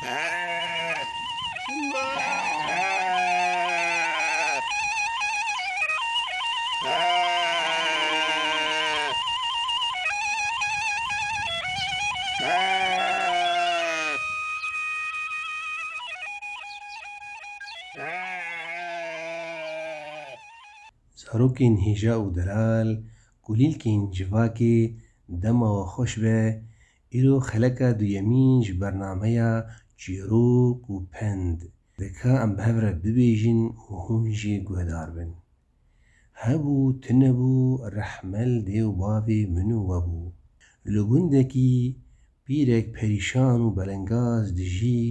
زاروکین هیجا و دلال گلیلکین جواکی دما و خوش به ایرو خلقا دویمینج برنامه چیروک و پند دکا ام بهفره ببیجین و هونجی گوهدار بن هبو تنبو رحمل دیو بابی منو وبو لگندکی بیرک پریشان و بلنگاز دجی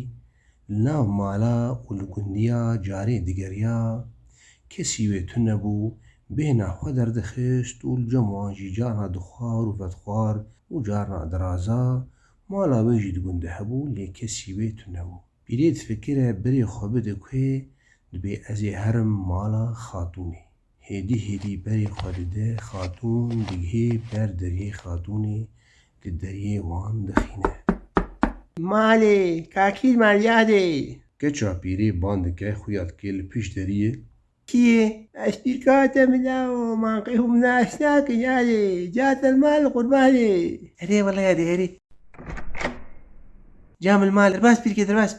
لناو مالا و لگندیا جاری دگریا کسی وی تنبو بينا خدر دخشت والجمواجي جارنا دخار وفتخار وجارنا درازا مالا ويجي تقول دهبو لي كسي بيتو نبو بريد فكرة بري خبد كوي دبي ازي هرم مالا خاتوني هيدي بري خدده خاتون دقهي بر دريه خاتوني للدريه وان دخينه مالي كاكيد ماليادي كتشا بيري باندكه خويات كيل بيش دريه كيه اشتركاته ملاو مانقيهم ناس ساكن يالي جات المال قرباني هري والله يا هري جام المال رباس بيركي درباس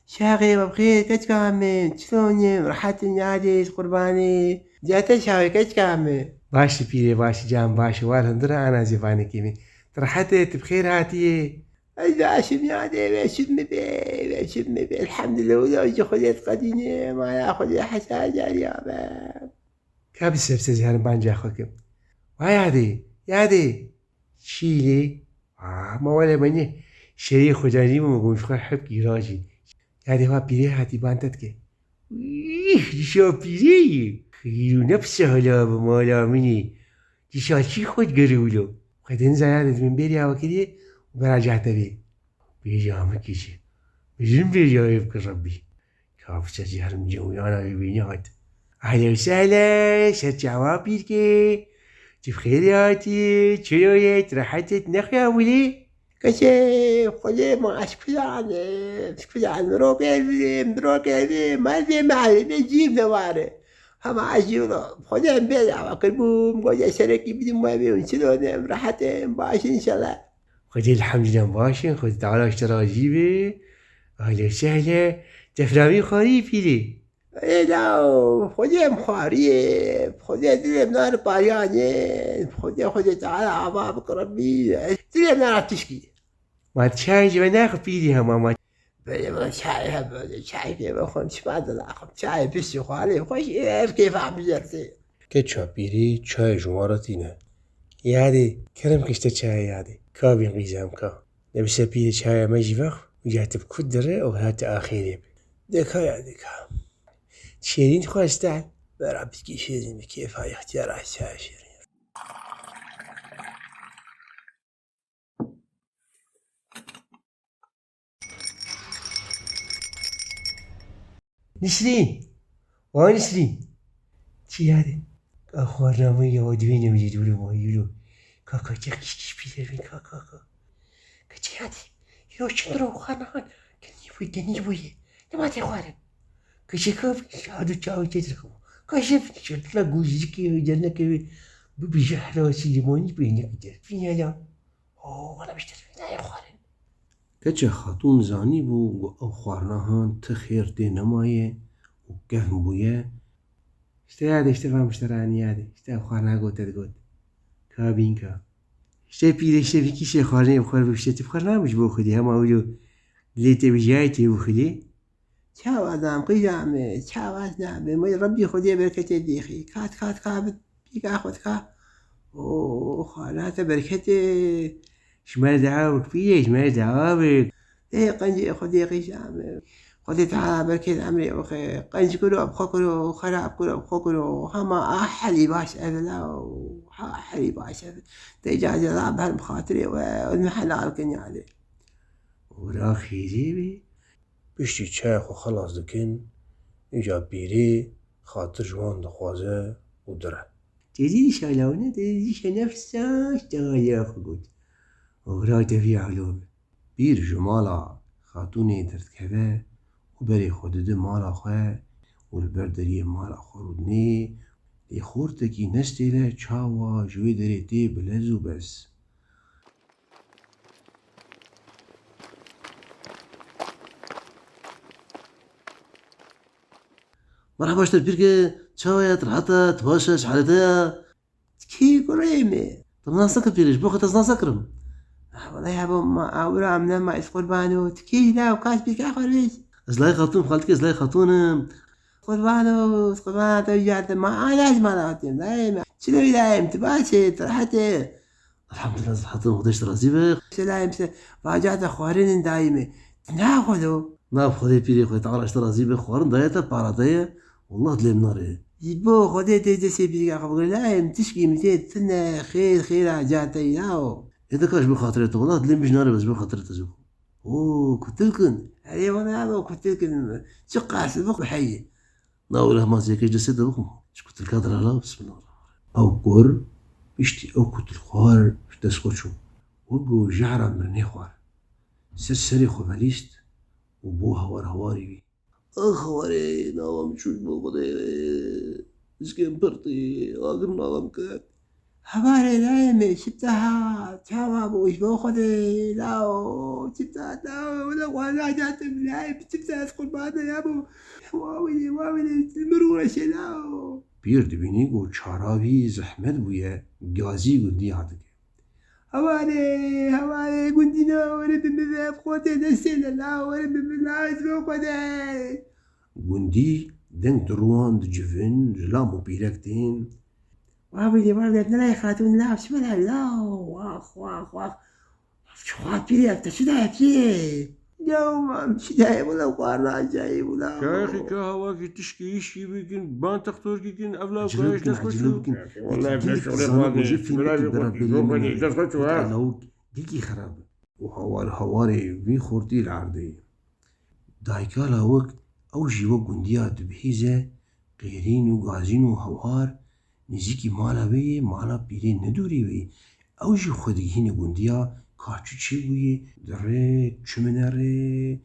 شاغي بخير كتش كامل شلوني راحت يالي قرباني جات شاوي كتش كامل باشي بيري باشي جام باشي والهندرة انا زيفاني كيمي راحتت بخير هاتي الباشم يالي بشم بي الحمد لله ولو خذيت قديني ما ياخذ حساجة اليابا كابس سبسي هرم بانجا خوكم ويا يادي شيلي ما ولا مني شري خجاني ومقوم فخر حب كيراجي يادي ما بيري هاتي بانتتك شو بيري خيرو نفسه هلا بمالا مني شي خود قرولو خدين زيادة من بيري هوا كده وبراجعت بيه بيجامه كيشي بجن بيجا يبكي ربي كافشة جهرم جويانا ببينيات أهلا وسهلا شرجعوا بيركي تبخير ياتي تشلويت راحتت نخيا ولي كشي خلي ما أشكلان مروكي ما في معي نجيب نواري هم عجيبنا خلي نبيع وكلبوم قوي شركي بدون ما بيون شلون راحتين باش إن شاء الله خذي الحمد لله باشن خذ تعالى اشترى جيبي أهلا وسهلا تفرامي خاري فيلي ايه لا خذي مخاري خذي دلم نار باياني خذي تعالى عبابك ربي دلم نار تشكي ما تشاي جبناخ فيلي هما بلا شاي كيف أخون شماد الأخم شاي بس خالي خوش كيف عم جرتي كتشا بيري چای جوارتينه يادي كرم كشتا چای يادي كابين غيزام كا نبسا بيري چاي مجيبخ وجات بكدره وهات آخيري دكا يا دكا شيرين خواستان برابسكي شيرين بكيف هاي اختيار عشاء شيرين نسرين وين نسرين چي هذا أخوارنا مية ودوينة ويدولو ما يلو كاكا تكش بيرين كاكا كتي هذا يلو شندرو خانان كني بوي نماتي خوارن كشي كاف شادو تشاو تتركو كشف شتلا جوزيكي جنك ببيجحرا سليموني بينك كده فين لا ولا بيشتري يا خوارن كتش خاتون زاني بو او خوارناهان تخير دي نمايه وكفن بويه اشتفا مشتراني هذا اشتفا خوارنا قوت كابينكا اشتفي كيشي خوارني بخوار بشتي بخوارنا مش بوخدي هما اولو ليتي بجايتي بوخدي چاو آدم قیامه چاو از نامه ما ربی خودی برکت دیخی کات بیگا خود کا او خالات برکت شمال دعوك فيه شمال دعوك ايه قنجي خودي قيامه خودي تعالى بركت امري اخي قنج كله بخكره خراب كله بخكره هما احلي باش ابلا احلي باش تجاج لا بهر بخاطري والمحل كنيالي وراخي جيبي بشتی چای خو خلاص دکن اینجا بیری خاطر جوان دخوازه و دره تدیدی شالونه تدیدیش نفسش دقایق خود و را تفی علوم بیر جمالا خاتوني درتكبه وبري خودده مالا خواه والبردري مالا خورودني لخورتكي نستيله چاوا جوي دريتي بلزو بس. مرحبا اشتر بيركي چاويات راحتت باشش حالتها كي قريمي طب ناسكر بيريش بوخت از ناسكرم والله يا ابو ما اورا عمنا ما اسقل بانو تكي لا وكاش بيك اخرج ازلاي خاتون خالتك ازلاي خاتون قربانو قربان رجعت ما علاش ما راتين دايما شنو دايم تباشي راحتي الحمد لله خاتون خديش رازيبه سلايم راجعت خوارين دايما ناخذ بيري خويا تعال اشترى زيبه خوارن دايتا باراتيه والله تلم ناري يبو خدي تيجي بيري اخبر لا تشكي متي تنا خير راجعتي ياو إذا كاش بخاطرته والله تلم مش ناري بس بخاطرته زو اوه كنت لكن علي وانا هذا كنت لكن شقة سبق بحي ناوله ما زي كيش جسد بكم ايش كنت الكادر لا بسم الله او كور بيشتي او كنت الخوار تسكتشو وقو جعرا مرني خوار سرسري خواليست وبو هواري بي هواري ناوام شوش بوغدي اسكين برطي اقر ناوام كات هواري لايمي شبتها تاوا بوش بوخدي لاو شبتها لاو ولا وانا جات بلاي شبتها تقول بعد يا ابو واويلي المرورة شلاو بير دبيني قو چاراوي زحمت بويا قازي قندي عدك هواري قندينا وانا بمذاب خوتي نسينا لا وانا بمذاب خوتي قندي دنك دروان دجفن جلامو بيركتين واويلي لا خاتون لا شو لا واخ شو بيرك شو ده بيه يوم شدايب ولا قارنا جايب ولا شيخي كهواكي تشكي شي بيكن بان تختور كيكن أبلا كايش نسكتشو والله ابن الشغل إخواني لو ديكي خراب وهواري بي خورتي العردي دايكالا وقت أو جيوا قنديات بحيزة غيرين وغازين وهوار نزيكي مالا بي مالا بيرين ندوري بي أو جي خوديهين قنديا كاچو چي بوي دري چمنري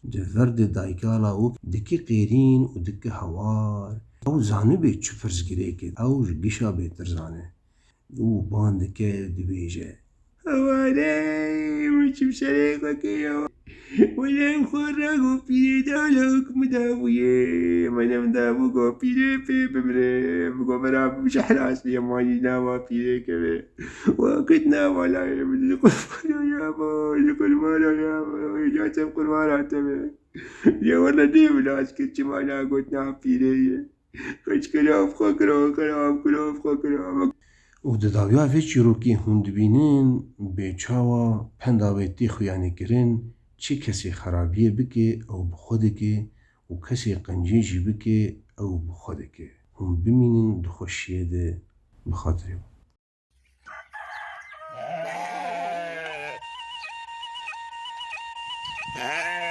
دفرد دايكالا وك دكي قيرين ودكي هوار او زاني بي چفرز گريكي او جيشا بيتر زاني و باندكي دبيجه هواري وچم شريقك ولا مخرج في دولك مداوية ما مداوي في بمري بقبرة مش حراس لي ما ينام في كذا وكتنا ولا يبدي قربان يا بو يقول مرة يا بو يجاتم قربان تبي يا ولا دي ولا اسكت ما لا قلنا في لي كش كلام كلام و دداویا وی چیروکی هند بینن به چاوا پنداویتی خویانی کرن چی کسی خرابیه بکه او بخوده که و کسی قنجیجی بکه او بخوده که هم بمینن دخوشیه ده بخاطره Ah!